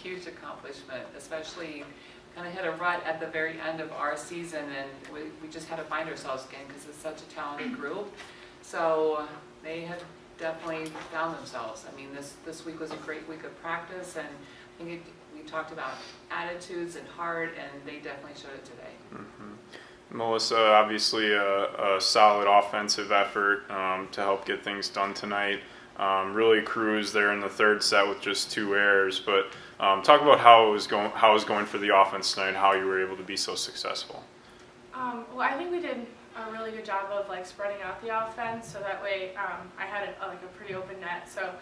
huge accomplishment, especially kind of hit a rut at the very end of our season, and we just had to find ourselves again because it's such a talented group. So they have definitely found themselves. I mean, this week was a great week of practice, and I think we talked about attitudes and heart, and they definitely showed it today. Mm-hmm. Melissa, obviously a solid offensive effort to help get things done tonight. Really cruised there in the third set with just 2 errors, but talk about how it was going for the offense tonight, and how you were able to be so successful. Well, I think we did a really good job of like spreading out the offense, so that way I had a pretty open net. So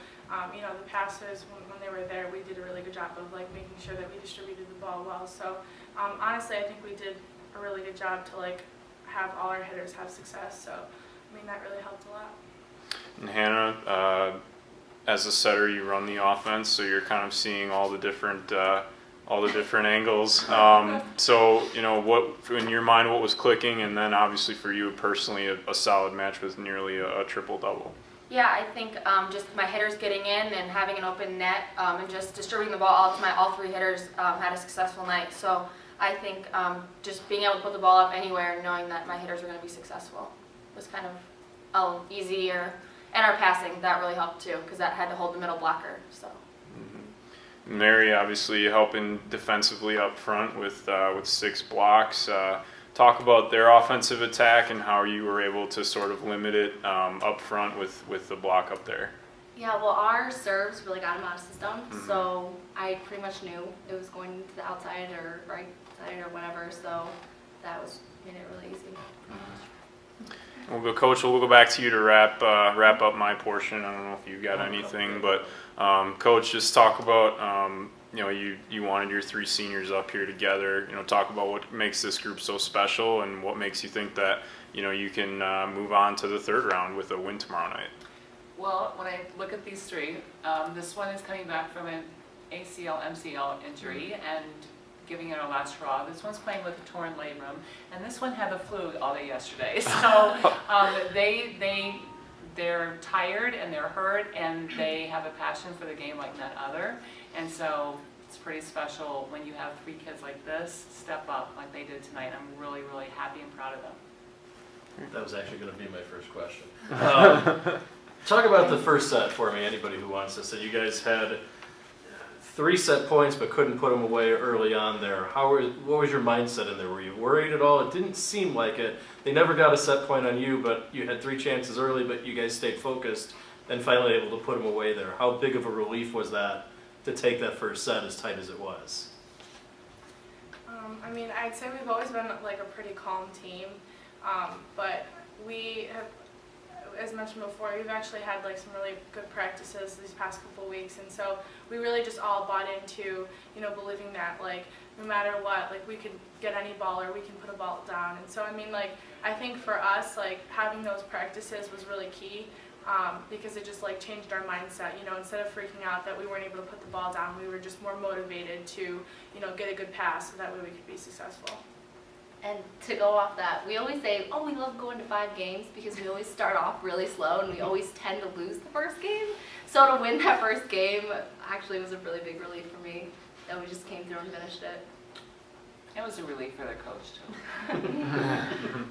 you know, the passes when they were there, we did a really good job of like making sure that we distributed the ball well. So honestly, I think we did a really good job to like have all our hitters have success. So I mean, that really helped a lot. And Hannah, as a setter, you run the offense, so you're kind of seeing all the different angles. So, you know, what in your mind, what was clicking, and then obviously for you personally, a solid match with nearly a triple-double. Yeah, I think just my hitters getting in and having an open net and just distributing the ball out to all 3 hitters had a successful night. So I think just being able to put the ball up anywhere and knowing that my hitters are going to be successful was kind of easier. And our passing, that really helped too, because that had to hold the middle blocker. So. Mm-hmm. Mary, obviously helping defensively up front with 6 blocks. Talk about their offensive attack and how you were able to sort of limit it up front with the block up there. Yeah, well, our serves really got him out of system, so I pretty much knew it was going to the outside or right side or whatever, so that made it really easy. Well, Coach, we'll go back to you to wrap up my portion. I don't know if you've got anything, but Coach, just talk about you know, you wanted your 3 seniors up here together. You know, talk about what makes this group so special and what makes you think that, you know, you can move on to the 3rd round with a win tomorrow night. Well, when I look at these 3, this one is coming back from an ACL, MCL injury and giving it a last straw. This one's playing with a torn labrum, and this one had the flu all day yesterday. So they're tired and they're hurt, and they have a passion for the game like none other. And so it's pretty special when you have 3 kids like this step up like they did tonight. I'm really, really happy and proud of them. That was actually going to be my first question. Talk about the first set for me, anybody who wants to. So you guys had 3 set points but couldn't put them away early on there. What was your mindset in there? Were you worried at all? It didn't seem like it. They never got a set point on you, but you had 3 chances early, but you guys stayed focused and finally able to put them away there. How big of a relief was that to take that first set as tight as it was? I mean, I'd say we've always been like a pretty calm team, but we have, as mentioned before, we've actually had like some really good practices these past couple weeks, and so we really just all bought into, you know, believing that like no matter what, like we could get any ball or we can put a ball down. And so I mean, like I think for us, like having those practices was really key because it just like changed our mindset. You know, instead of freaking out that we weren't able to put the ball down, we were just more motivated to, you know, get a good pass so that way we could be successful. And to go off that, we always say, oh, we love going to 5 games because we always start off really slow and we always tend to lose the first game. So to win that first game actually was a really big relief for me that we just came through and finished it. It was a relief for their coach too.